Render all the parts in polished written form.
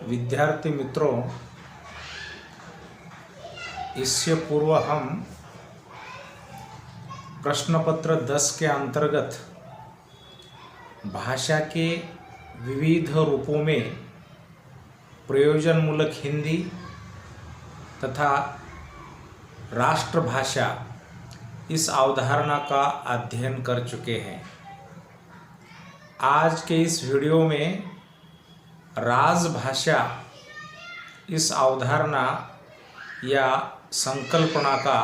विद्यार्थी मित्रों, इससे पूर्व हम प्रश्न पत्र 10 के अंतर्गत भाषा के विविध रूपों में प्रयोजनमूलक हिंदी तथा राष्ट्रभाषा इस अवधारणा का अध्ययन कर चुके हैं। आज के इस वीडियो में राजभाषा इस अवधारणा या संकल्पना का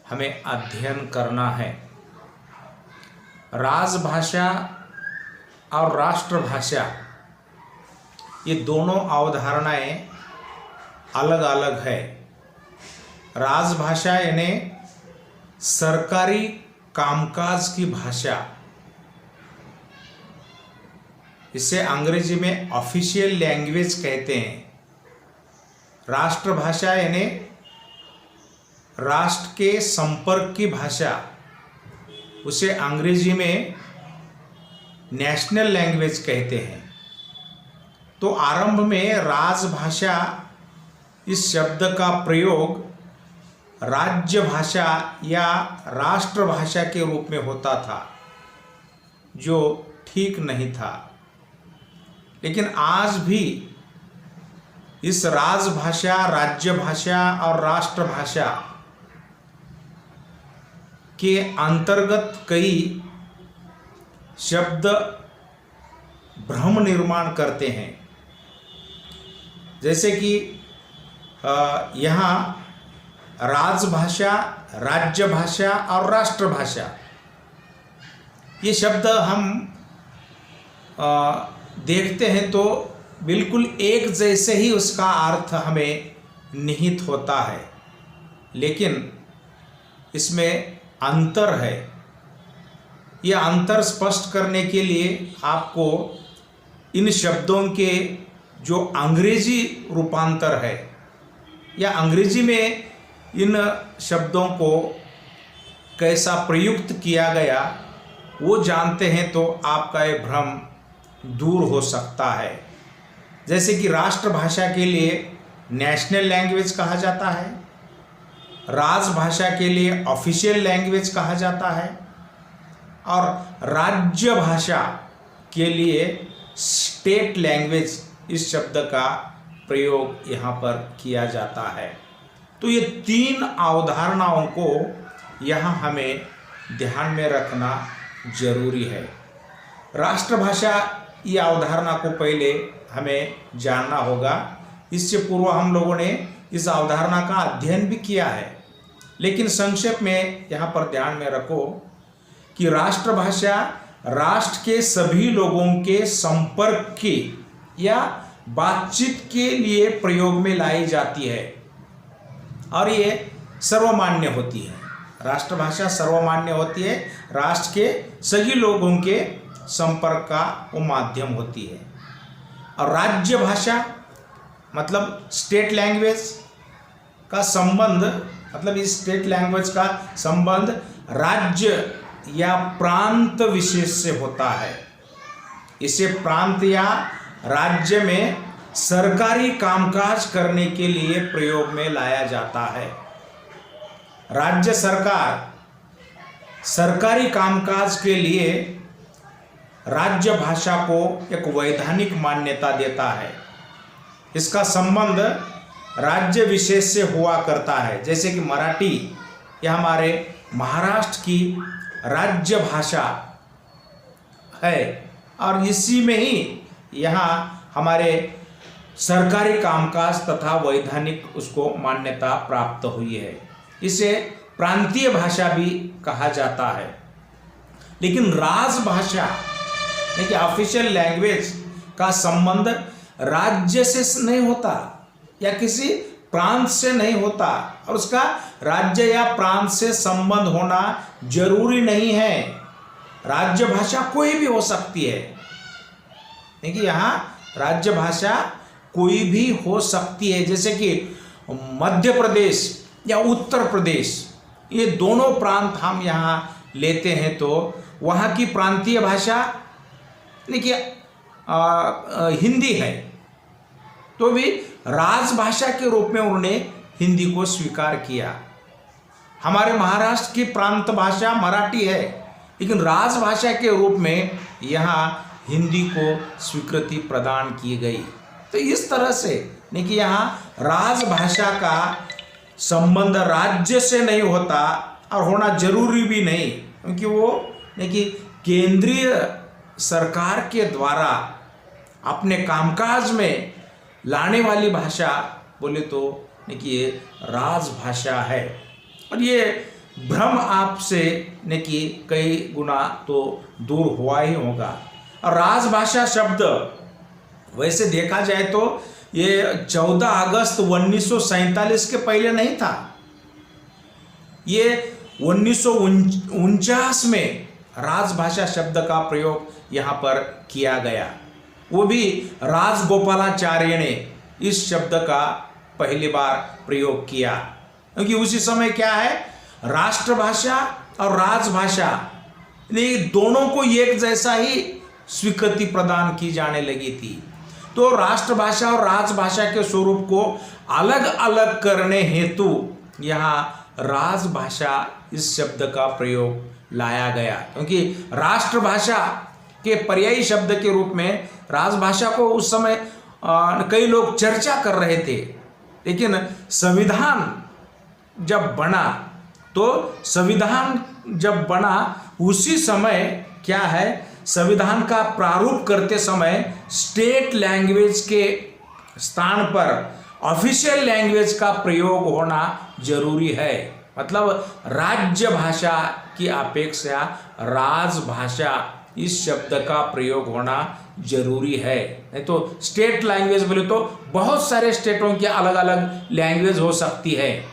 हमें अध्ययन करना है। राजभाषा और राष्ट्रभाषा ये दोनों अवधारणाएं अलग अलग है। राजभाषा यानी सरकारी कामकाज की भाषा, इसे अंग्रेजी में ऑफिशियल लैंग्वेज कहते हैं। राष्ट्रभाषा यानी राष्ट्र के संपर्क की भाषा, उसे अंग्रेजी में नेशनल लैंग्वेज कहते हैं। तो आरंभ में राजभाषा इस शब्द का प्रयोग राज्य भाषा या राष्ट्रभाषा के रूप में होता था, जो ठीक नहीं था। लेकिन आज भी इस राजभाषा, राज्य भाषा और राष्ट्रभाषा के अंतर्गत कई शब्द भ्रम निर्माण करते हैं। जैसे कि यहाँ राजभाषा, राज्य भाषा और राष्ट्रभाषा, ये शब्द हम देखते हैं तो बिल्कुल एक जैसे ही उसका अर्थ हमें निहित होता है, लेकिन इसमें अंतर है। यह अंतर स्पष्ट करने के लिए आपको इन शब्दों के जो अंग्रेजी रूपांतर है या अंग्रेजी में इन शब्दों को कैसा प्रयुक्त किया गया वो जानते हैं तो आपका ये भ्रम दूर हो सकता है। जैसे कि राष्ट्रभाषा के लिए नेशनल लैंग्वेज कहा जाता है, राजभाषा के लिए ऑफिशियल लैंग्वेज कहा जाता है और राज्य भाषा के लिए स्टेट लैंग्वेज इस शब्द का प्रयोग यहाँ पर किया जाता है। तो ये तीन अवधारणाओं को यहाँ हमें ध्यान में रखना जरूरी है। राष्ट्रभाषा ये अवधारणा को पहले हमें जानना होगा। इससे पूर्व हम लोगों ने इस अवधारणा का अध्ययन भी किया है, लेकिन संक्षेप में यहाँ पर ध्यान में रखो कि राष्ट्रभाषा राष्ट्र के सभी लोगों के संपर्क की या बातचीत के लिए प्रयोग में लाई जाती है और ये सर्वमान्य होती है। राष्ट्रभाषा सर्वमान्य होती है, राष्ट्र के सभी लोगों के संपर्क का वो माध्यम होती है। और राज्य भाषा मतलब स्टेट लैंग्वेज का संबंध, मतलब इस स्टेट लैंग्वेज का संबंध राज्य या प्रांत विशेष से होता है। इसे प्रांत या राज्य में सरकारी कामकाज करने के लिए प्रयोग में लाया जाता है। राज्य सरकार सरकारी कामकाज के लिए राज्य भाषा को एक वैधानिक मान्यता देता है। इसका संबंध राज्य विशेष से हुआ करता है। जैसे कि मराठी यह हमारे महाराष्ट्र की राज्य भाषा है और इसी में ही यहाँ हमारे सरकारी कामकाज तथा वैधानिक उसको मान्यता प्राप्त हुई है। इसे प्रांतीय भाषा भी कहा जाता है। लेकिन राजभाषा यानी ऑफिशियल लैंग्वेज का संबंध राज्य से नहीं होता या किसी प्रांत से नहीं होता और उसका राज्य या प्रांत से संबंध होना जरूरी नहीं है। राज्य भाषा कोई भी हो सकती है। देखिए यहाँ राज्य भाषा कोई भी हो सकती है। जैसे कि मध्य प्रदेश या उत्तर प्रदेश, ये दोनों प्रांत हम यहाँ लेते हैं तो वहाँ की प्रांतीय भाषा देखिए हिंदी है तो भी राजभाषा के रूप में उन्होंने हिंदी को स्वीकार किया। हमारे महाराष्ट्र की प्रांत भाषा मराठी है, लेकिन राजभाषा के रूप में यहाँ हिंदी को स्वीकृति प्रदान की गई। तो इस तरह से नहीं कि यहाँ राजभाषा का संबंध राज्य से नहीं होता और होना जरूरी भी नहीं, क्योंकि वो नहीं कि केंद्रीय सरकार के द्वारा अपने कामकाज में लाने वाली भाषा बोले तो नहीं कि ये राजभाषा है। और ये भ्रम आपसे नहीं कि कई गुना तो दूर हुआ ही होगा। और राजभाषा शब्द वैसे देखा जाए तो ये 14 अगस्त 1947 के पहले नहीं था। ये 1949 में राजभाषा शब्द का प्रयोग यहाँ पर किया गया। वो भी राजगोपालाचार्य ने इस शब्द का पहली बार प्रयोग किया, क्योंकि उसी समय क्या है, राष्ट्रभाषा और राजभाषा ने दोनों को एक जैसा ही स्वीकृति प्रदान की जाने लगी थी। तो राष्ट्रभाषा और राजभाषा के स्वरूप को अलग अलग करने हेतु यहाँ राजभाषा इस शब्द का प्रयोग लाया गया, क्योंकि राष्ट्रभाषा के पर्यायी शब्द के रूप में राजभाषा को उस समय कई लोग चर्चा कर रहे थे। लेकिन संविधान जब बना तो संविधान जब बना उसी समय क्या है, संविधान का प्रारूप करते समय स्टेट लैंग्वेज के स्थान पर ऑफिशियल लैंग्वेज का प्रयोग होना जरूरी है। मतलब राज्य भाषा की अपेक्षा राजभाषा इस शब्द का प्रयोग होना जरूरी है। नहीं तो स्टेट लैंग्वेज बोले तो बहुत सारे स्टेटों की अलग अलग लैंग्वेज हो सकती है,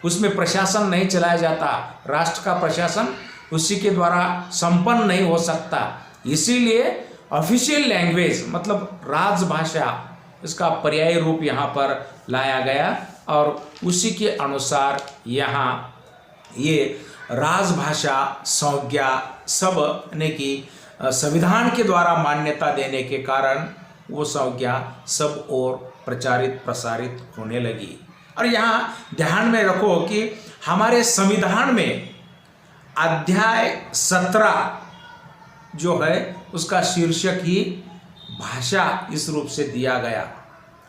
उसमें प्रशासन नहीं चलाया जाता, राष्ट्र का प्रशासन उसी के द्वारा संपन्न नहीं हो सकता। इसीलिए ऑफिशियल लैंग्वेज मतलब राजभाषा इसका पर्याय रूप यहाँ पर लाया गया और उसी के अनुसार यहाँ ये राजभाषा संज्ञा सब ने की संविधान के द्वारा मान्यता देने के कारण वो संज्ञा सब ओर प्रचारित प्रसारित होने लगी। और यहाँ ध्यान में रखो कि हमारे संविधान में अध्याय 17 जो है उसका शीर्षक ही भाषा इस रूप से दिया गया।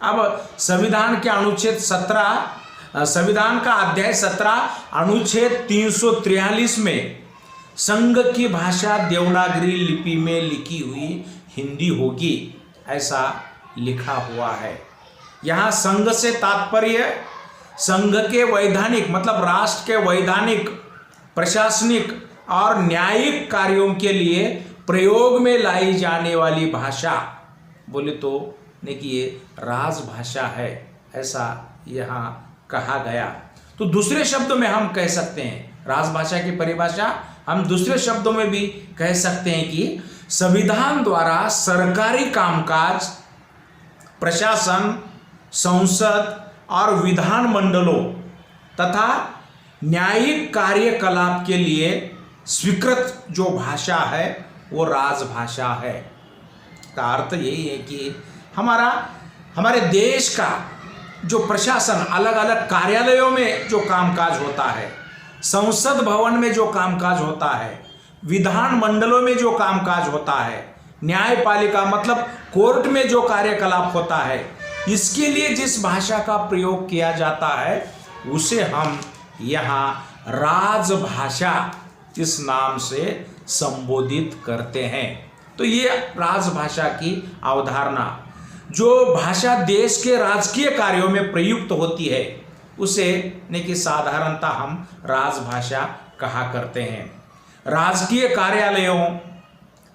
अब संविधान के अनुच्छेद 17 संविधान का अध्याय 17 अनुच्छेद 343 में संघ की भाषा देवनागरी लिपि में लिखी हुई हिंदी होगी ऐसा लिखा हुआ है। यहाँ संघ से तात्पर्य संघ के वैधानिक मतलब राष्ट्र के वैधानिक प्रशासनिक और न्यायिक कार्यों के लिए प्रयोग में लाई जाने वाली भाषा बोले तो नहीं कि ये राजभाषा है ऐसा यहाँ कहा गया। तो दूसरे शब्दों में हम कह सकते हैं राजभाषा की परिभाषा हम दूसरे शब्दों में भी कह सकते हैं कि संविधान द्वारा सरकारी कामकाज प्रशासन संसद और विधान मंडलों तथा न्यायिक कार्यकलाप के लिए स्वीकृत जो भाषा है वो राजभाषा है। का अर्थ यही है कि हमारे देश का जो प्रशासन अलग अलग कार्यालयों में जो कामकाज होता है, संसद भवन में जो कामकाज होता है, विधान मंडलों में जो कामकाज होता है, न्यायपालिका मतलब कोर्ट में जो कार्यकलाप होता है, इसके लिए जिस भाषा का प्रयोग किया जाता है उसे हम यहाँ राजभाषा इस नाम से संबोधित करते हैं। तो ये राजभाषा की अवधारणा जो भाषा देश के राजकीय कार्यों में प्रयुक्त होती है उसे ने कि साधारणतः हम राजभाषा कहा करते हैं। राजकीय कार्यालयों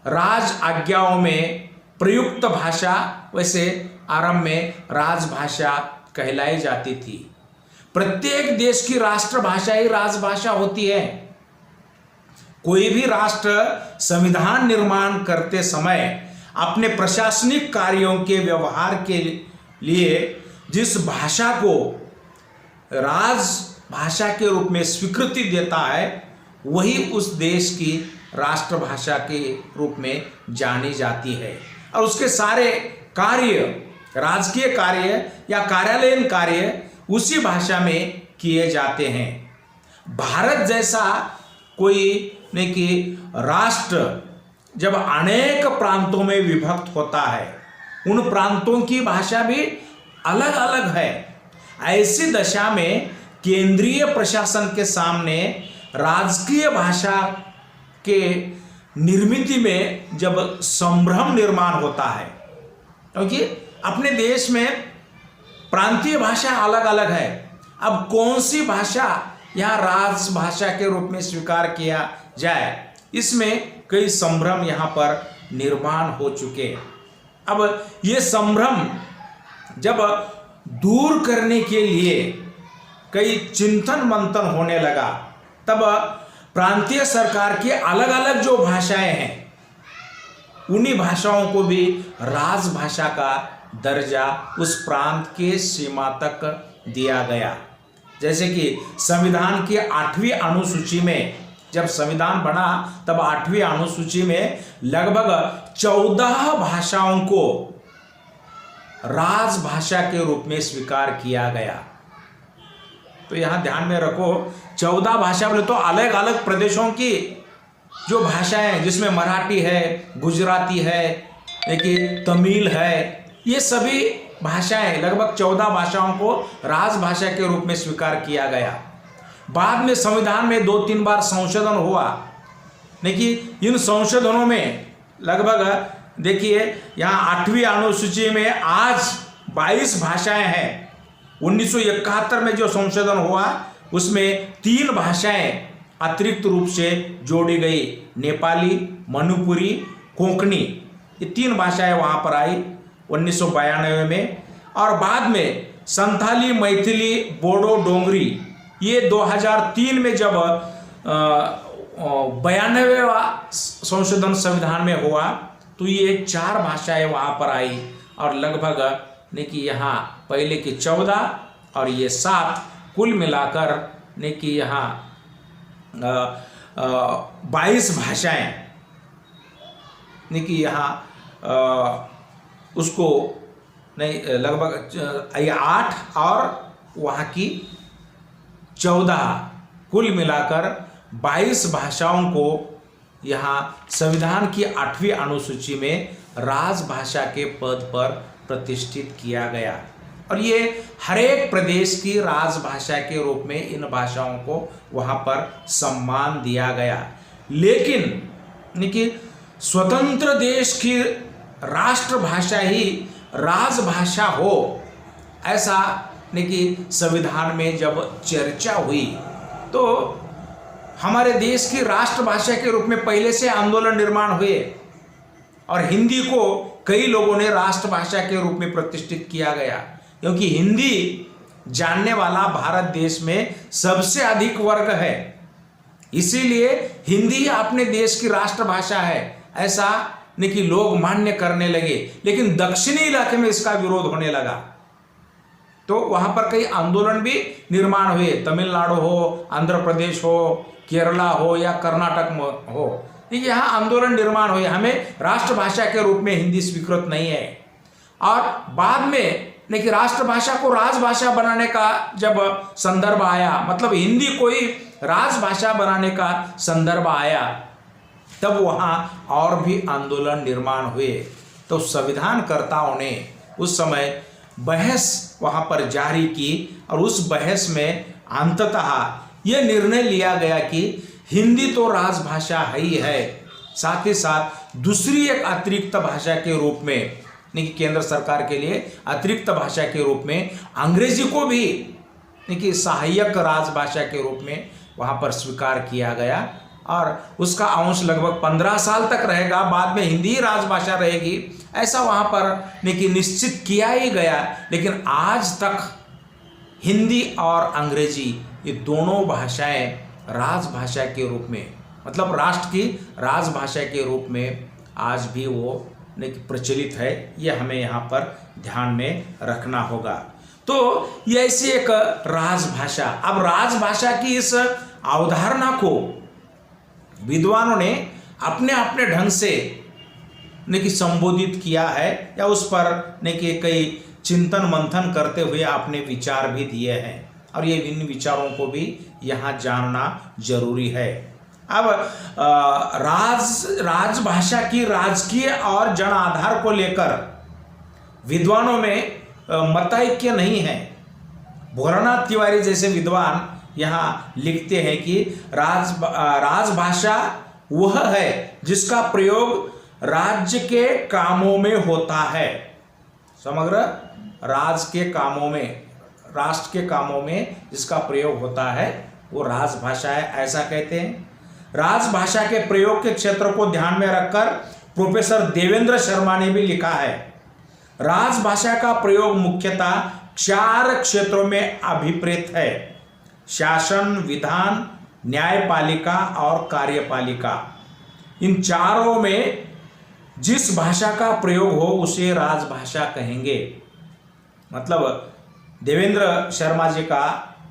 राज आज्ञाओं में प्रयुक्त भाषा वैसे आरंभ में राजभाषा कहलाई जाती थी। प्रत्येक देश की राष्ट्रभाषा ही राजभाषा होती है। कोई भी राष्ट्र संविधान निर्माण करते समय अपने प्रशासनिक कार्यों के व्यवहार के लिए जिस भाषा को राजभाषा के रूप में स्वीकृति देता है वही उस देश की राष्ट्रभाषा के रूप में जानी जाती है और उसके सारे कार्य राजकीय कार्य या कार्यालयीन कार्य उसी भाषा में किए जाते हैं। भारत जैसा कोई नहीं कि राष्ट्र जब अनेक प्रांतों में विभक्त होता है, उन प्रांतों की भाषा भी अलग अलग है। ऐसी दशा में केंद्रीय प्रशासन के सामने राजकीय भाषा के निर्मिति में जब संभ्रम निर्माण होता है, क्योंकि अपने देश में प्रांतीय भाषा अलग अलग है, अब कौन सी भाषा यहाँ राजभाषा के रूप में स्वीकार किया जाए, इसमें कई संभ्रम यहाँ पर निर्माण हो चुके। अब ये संभ्रम जब दूर करने के लिए कई चिंतन मंथन होने लगा, तब प्रांतीय सरकार की अलग अलग जो भाषाएं हैं, उन्हीं भाषाओं को भी राजभाषा का दर्जा उस प्रांत के सीमा तक दिया गया। जैसे कि संविधान की 8वीं अनुसूची में, जब संविधान बना तब 8वीं अनुसूची में लगभग 14 भाषाओं को राजभाषा के रूप में स्वीकार किया गया। तो यहां ध्यान में रखो, 14 भाषा बोले तो अलग अलग प्रदेशों की जो भाषाएं, जिसमें मराठी है, गुजराती है, तमिल है, ये सभी भाषाएं, लगभग 14 भाषाओं को राजभाषा के रूप में स्वीकार किया गया। बाद में संविधान में 2-3 बार संशोधन हुआ, लेकिन इन संशोधनों में लगभग देखिए यहाँ 8वीं अनुसूची में आज 22 भाषाएं हैं। 1971 में जो संशोधन हुआ उसमें 3 भाषाएं अतिरिक्त रूप से जोड़ी गई, नेपाली, मणिपुरी, कोंकणी, ये 3 भाषाएं वहाँ पर आई 1992 में। और बाद में संथाली, मैथिली, बोडो, डोंगरी, ये 2003 में जब 92वां संशोधन संविधान में हुआ तो ये 4 भाषाएं वहाँ पर आई, और लगभग ने कि यहाँ पहले की 14 और ये 7, कुल मिलाकर ने कि यहाँ 22 भाषाएं ने कि यहाँ उसको नहीं लगभग 8 और वहाँ की 14, कुल मिलाकर 22 भाषाओं को यहाँ संविधान की 8वीं अनुसूची में राजभाषा के पद पर प्रतिष्ठित किया गया। और ये हर एक प्रदेश की राजभाषा के रूप में इन भाषाओं को वहाँ पर सम्मान दिया गया। लेकिन स्वतंत्र देश की राष्ट्रभाषा ही राजभाषा हो, ऐसा संविधान में जब चर्चा हुई तो हमारे देश की राष्ट्रभाषा के रूप में पहले से आंदोलन निर्माण हुए, और हिंदी को कई लोगों ने राष्ट्रभाषा के रूप में प्रतिष्ठित किया गया, क्योंकि हिंदी जानने वाला भारत देश में सबसे अधिक वर्ग है, इसीलिए हिंदी अपने देश की राष्ट्रभाषा है, ऐसा नहीं कि लोग मान्य करने लगे। लेकिन दक्षिणी इलाके में इसका विरोध होने लगा, तो वहां पर कई आंदोलन भी निर्माण हुए, तमिलनाडु हो, आंध्र प्रदेश हो, केरला हो या कर्नाटक में हो, यहाँ आंदोलन निर्माण हुए, हमें राष्ट्रभाषा के रूप में हिंदी स्वीकृत नहीं है। और बाद में लेकिन राष्ट्रभाषा को राजभाषा बनाने का जब संदर्भ आया, मतलब हिंदी कोई राजभाषा बनाने का संदर्भ आया, तब वहाँ और भी आंदोलन निर्माण हुए। तो संविधानकर्ताओं ने उस समय बहस वहाँ पर जारी की, और उस बहस में अंततः यह निर्णय लिया गया कि हिंदी तो राजभाषा ही है, साथ ही साथ दूसरी एक अतिरिक्त भाषा के रूप में, केंद्र सरकार के लिए अतिरिक्त भाषा के रूप में अंग्रेजी को भी सहायक राजभाषा के रूप में वहाँ पर स्वीकार किया गया, और उसका अंश लगभग 15 साल तक रहेगा, बाद में हिंदी राजभाषा रहेगी, ऐसा वहाँ पर निश्चित किया ही गया। लेकिन आज तक हिंदी और अंग्रेजी ये दोनों भाषाएं राजभाषा के रूप में, मतलब राष्ट्र की राजभाषा के रूप में आज भी वो प्रचलित है, ये हमें यहाँ पर ध्यान में रखना होगा। तो ये ऐसी एक राजभाषा, अब राजभाषा की इस अवधारणा को विद्वानों ने अपने अपने ढंग से ने कि संबोधित किया है या उस पर ने कि कई चिंतन मंथन करते हुए आपने विचार भी दिए हैं, और ये इन विचारों को भी यहाँ जानना जरूरी है। अब राजभाषा की राजकीय और जन आधार को लेकर विद्वानों में मतैक्य नहीं है। भोलानाथ तिवारी जैसे विद्वान यहाँ लिखते हैं कि राजभाषा वह है जिसका प्रयोग राज्य के कामों में होता है। समग्र राज के कामों में, राष्ट्र के कामों में जिसका प्रयोग होता है वो राजभाषा है, ऐसा कहते हैं। राजभाषा के प्रयोग के क्षेत्र को ध्यान में रखकर प्रोफेसर देवेंद्र शर्मा ने भी लिखा है, राजभाषा का प्रयोग मुख्यतः 4 क्षेत्रों में अभिप्रेत है: शासन, विधान, न्यायपालिका और कार्यपालिका। इन चारों में जिस भाषा का प्रयोग हो उसे राजभाषा कहेंगे। मतलब देवेंद्र शर्मा जी का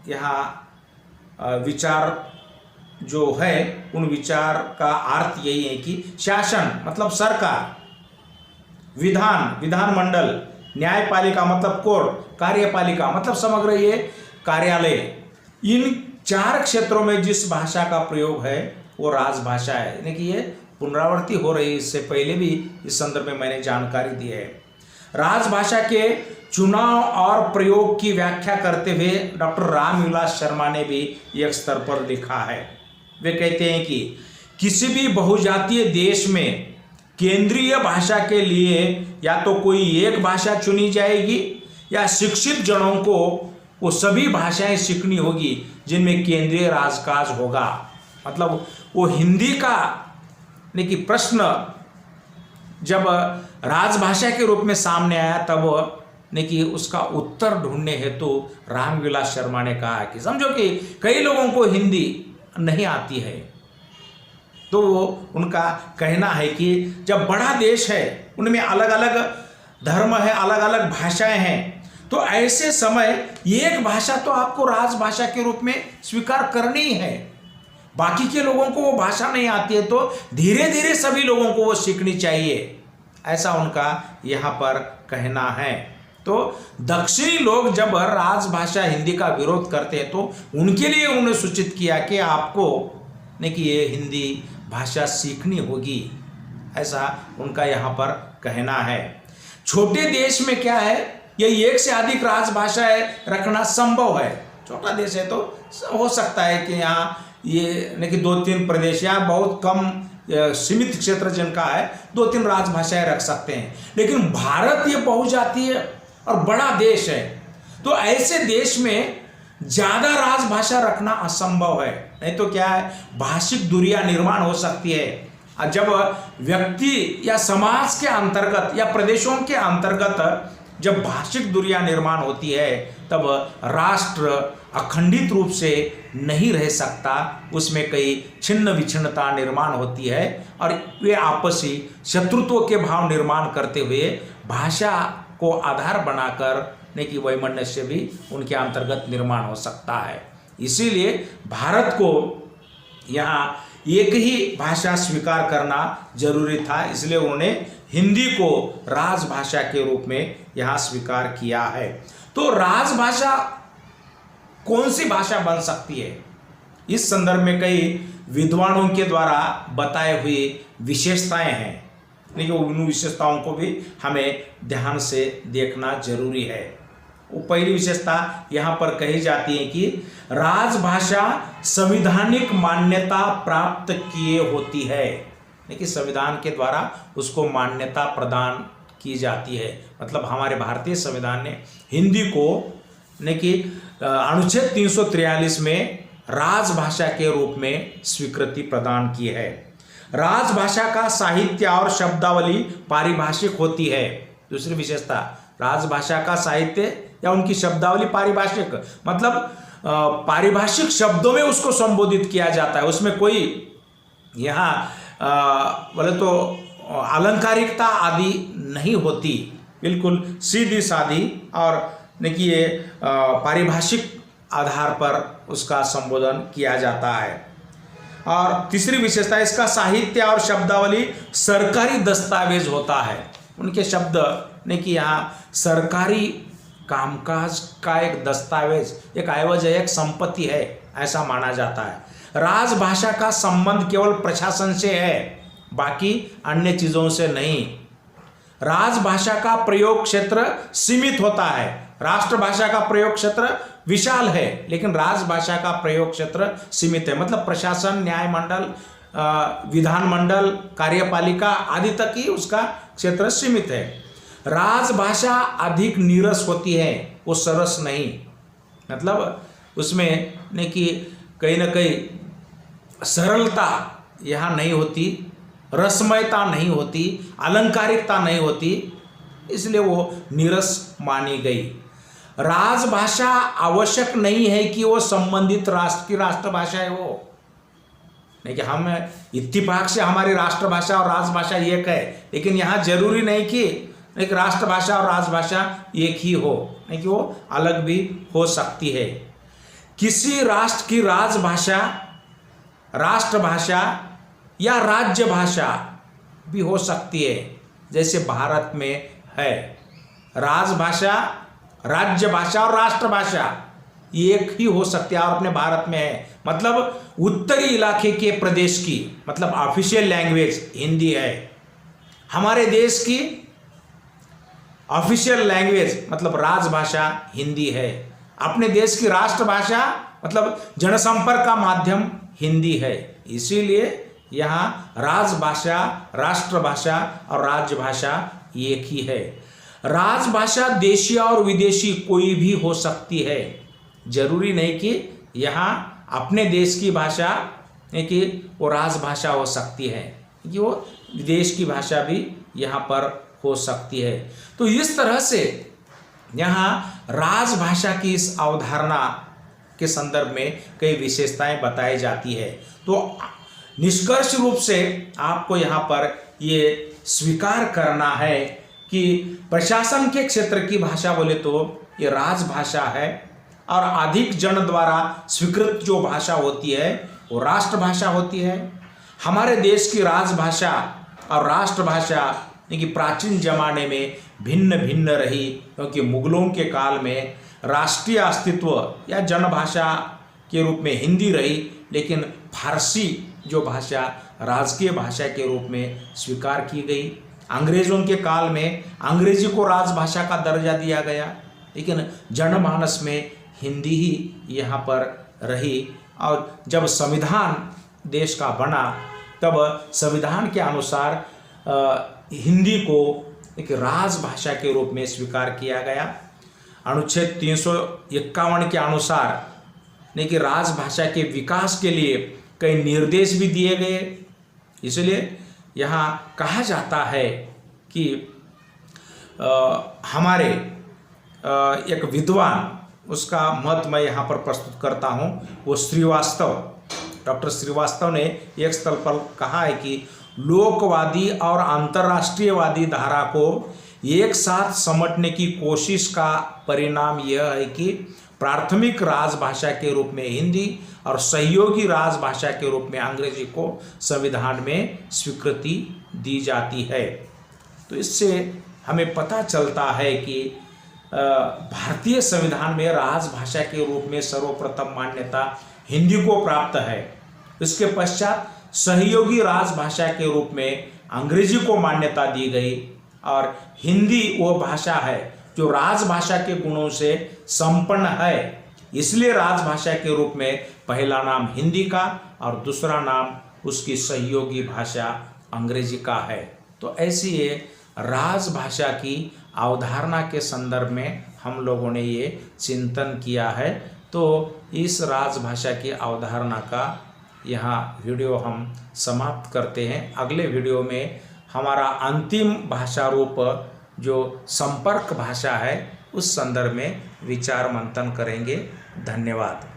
यहाँ विचार जो है, उन विचार का अर्थ यही है कि शासन मतलब सरकार, विधानमंडल, न्यायपालिका मतलब कोर्ट, कार्यपालिका मतलब समग्र ये कार्यालय, इन 4 क्षेत्रों में जिस भाषा का प्रयोग है वो राजभाषा है। यानी कि ये पुनरावृत्ति हो रही, इससे पहले भी इस संदर्भ में मैंने जानकारी दी है। राजभाषा के चुनाव और प्रयोग की व्याख्या करते हुए डॉक्टर रामविलास शर्मा ने भी एक स्तर पर लिखा है। वे कहते हैं कि किसी भी बहुजातीय देश में केंद्रीय भाषा के लिए या तो कोई एक भाषा चुनी जाएगी या शिक्षित जनों को वो सभी भाषाएं सीखनी होगी जिनमें केंद्रीय राजकाज होगा। मतलब वो हिंदी का ने कि प्रश्न जब राजभाषा के रूप में सामने आया तब ने कि उसका उत्तर ढूंढने हेतु रामविलास शर्मा ने कहा कि समझो कि कई लोगों को हिंदी नहीं आती है, तो उनका कहना है कि जब बड़ा देश है, उनमें अलग अलग धर्म है, अलग अलग भाषाएं हैं, तो ऐसे समय एक भाषा तो आपको राजभाषा के रूप में स्वीकार करनी ही है। बाकी के लोगों को वो भाषा नहीं आती है तो धीरे धीरे सभी लोगों को वो सीखनी चाहिए, ऐसा उनका यहाँ पर कहना है। तो दक्षिणी लोग जब राजभाषा हिंदी का विरोध करते हैं तो उनके लिए उन्होंने सूचित किया कि आपको नहीं कि ये हिंदी भाषा सीखनी होगी, ऐसा उनका यहाँ पर कहना है। छोटे देश में क्या है, ये एक से अधिक राजभाषाएं रखना संभव है। छोटा देश है तो हो सकता है कि यहाँ ये नहीं कि 2-3 प्रदेश या बहुत कम सीमित क्षेत्र जिनका है 2-3 राजभाषाएं रख सकते हैं, लेकिन भारत ये बहुजातीय और बड़ा देश है, तो ऐसे देश में ज़्यादा राजभाषा रखना असंभव है। नहीं तो क्या है, भाषिक दूरियां निर्माण हो सकती है। जब व्यक्ति या समाज के अंतर्गत या प्रदेशों के अंतर्गत जब भाषिक दूरियां निर्माण होती है तब राष्ट्र अखंडित रूप से नहीं रह सकता, उसमें कई छिन्न विच्छिन्नता निर्माण होती है और वे आपसी शत्रुत्व के भाव निर्माण करते हुए भाषा को आधार बनाकर ने कि वैमनस्य भी उनके अंतर्गत निर्माण हो सकता है। इसीलिए भारत को यहाँ एक ही भाषा स्वीकार करना जरूरी था, इसलिए उन्होंने हिंदी को राजभाषा के रूप में यहाँ स्वीकार किया है। तो राजभाषा कौन सी भाषा बन सकती है, इस संदर्भ में कई विद्वानों के द्वारा बताए हुए विशेषताएं हैं, लेकिन उन विशेषताओं को भी हमें ध्यान से देखना जरूरी है। वो पहली विशेषता यहाँ पर कही जाती है कि राजभाषा संवैधानिक मान्यता प्राप्त किए होती है, लेकिन संविधान के द्वारा उसको मान्यता प्रदान की जाती है। मतलब हमारे भारतीय संविधान ने हिंदी को ने कि अनुच्छेद 343 में राजभाषा के रूप में स्वीकृति प्रदान की है। राजभाषा का साहित्य और शब्दावली पारिभाषिक होती है। दूसरी विशेषता, राजभाषा का साहित्य या उनकी शब्दावली पारिभाषिक, मतलब पारिभाषिक शब्दों में उसको संबोधित किया जाता है। उसमें कोई यहाँ बोले तो अलंकारिकता आदि नहीं होती, बिल्कुल सीधी सादी और देखिए पारिभाषिक आधार पर उसका संबोधन किया जाता है। और तीसरी विशेषता, इसका साहित्य और शब्दावली सरकारी दस्तावेज होता है। उनके शब्द ने कि यहाँ सरकारी कामकाज का एक दस्तावेज, एक एवज है, एक संपत्ति है, ऐसा माना जाता है। राजभाषा का संबंध केवल प्रशासन से है, बाकी अन्य चीज़ों से नहीं। राजभाषा का प्रयोग क्षेत्र सीमित होता है, राष्ट्रभाषा का प्रयोग क्षेत्र विशाल है, लेकिन राजभाषा का प्रयोग क्षेत्र सीमित है। मतलब प्रशासन, न्यायमंडल, विधानमंडल, कार्यपालिका आदि तक ही उसका क्षेत्र सीमित है। राजभाषा अधिक नीरस होती है, वो सरस नहीं। मतलब उसमें नहीं कि कहीं ना कहीं सरलता यहाँ नहीं होती, रसमयता नहीं होती, अलंकारिकता नहीं होती, इसलिए वो नीरस मानी गई। राजभाषा आवश्यक नहीं है कि वो संबंधित राष्ट्र की राष्ट्रभाषा है। वो नहीं कि हम इत्तेफाक से हमारी राष्ट्रभाषा और राजभाषा एक है, लेकिन यहाँ जरूरी नहीं कि एक राष्ट्रभाषा और राजभाषा एक ही हो, नहीं कि वो अलग भी हो सकती है। किसी राष्ट्र की राजभाषा, राष्ट्रभाषा या राज्य भाषा भी हो सकती है, जैसे भारत में है। राजभाषा, राज्य भाषा और राष्ट्रभाषा एक ही हो सकती है और अपने भारत में है। मतलब उत्तरी इलाके के प्रदेश की मतलब ऑफिशियल लैंग्वेज हिंदी है, हमारे देश की ऑफिशियल लैंग्वेज मतलब राजभाषा हिंदी है, अपने देश की राष्ट्रभाषा मतलब जनसंपर्क का माध्यम हिंदी है। इसीलिए यहाँ राजभाषा, राष्ट्रभाषा और राज्यभाषा एक ही है। राजभाषा देशी और विदेशी कोई भी हो सकती है, जरूरी नहीं कि यहाँ अपने देश की भाषा है कि वो राजभाषा हो सकती है, कि वो विदेश की भाषा भी यहाँ पर हो सकती है। तो इस तरह से यहाँ राजभाषा की इस अवधारणा के संदर्भ में कई विशेषताएं बताई जाती है। तो निष्कर्ष रूप से आपको यहाँ पर ये स्वीकार करना है कि प्रशासन के क्षेत्र की भाषा बोले तो ये राजभाषा है, और अधिक जन द्वारा स्वीकृत जो भाषा होती है वो राष्ट्रभाषा होती है। हमारे देश की राजभाषा और राष्ट्रभाषा कि प्राचीन जमाने में भिन्न भिन्न रही, क्योंकि मुगलों के काल में राष्ट्रीय अस्तित्व या जनभाषा के रूप में हिंदी रही, लेकिन फारसी जो भाषा राजकीय भाषा के रूप में स्वीकार की गई। अंग्रेज़ों के काल में अंग्रेजी को राजभाषा का दर्जा दिया गया, लेकिन जनमानस में हिंदी ही यहाँ पर रही। और जब संविधान देश का बना तब संविधान के अनुसार हिंदी को एक राजभाषा के रूप में स्वीकार किया गया। अनुच्छेद 351 के अनुसार नहीं कि राजभाषा के विकास के लिए कई निर्देश भी दिए गए। इसलिए यहाँ कहा जाता है कि हमारे एक विद्वान, उसका मत मैं यहाँ पर प्रस्तुत करता हूँ, वो श्रीवास्तव, डॉक्टर श्रीवास्तव ने एक स्थल पर कहा है कि लोकवादी और अंतर्राष्ट्रीयवादी धारा को एक साथ समेटने की कोशिश का परिणाम यह है कि प्राथमिक राजभाषा के रूप में हिंदी और सहयोगी राजभाषा के रूप में अंग्रेजी को संविधान में स्वीकृति दी जाती है। तो इससे हमें पता चलता है कि भारतीय संविधान में राजभाषा के रूप में सर्वप्रथम मान्यता हिंदी को प्राप्त है। इसके पश्चात सहयोगी राजभाषा के रूप में अंग्रेजी को मान्यता दी गई, और हिंदी वो भाषा है जो राजभाषा के गुणों से संपन्न है, इसलिए राजभाषा के रूप में पहला नाम हिंदी का और दूसरा नाम उसकी सहयोगी भाषा अंग्रेजी का है। तो ऐसी ये राजभाषा की अवधारणा के संदर्भ में हम लोगों ने ये चिंतन किया है। तो इस राजभाषा की अवधारणा का यहाँ वीडियो हम समाप्त करते हैं। अगले वीडियो में हमारा अंतिम भाषा रूप जो संपर्क भाषा है उस संदर्भ में विचार मंथन करेंगे। धन्यवाद।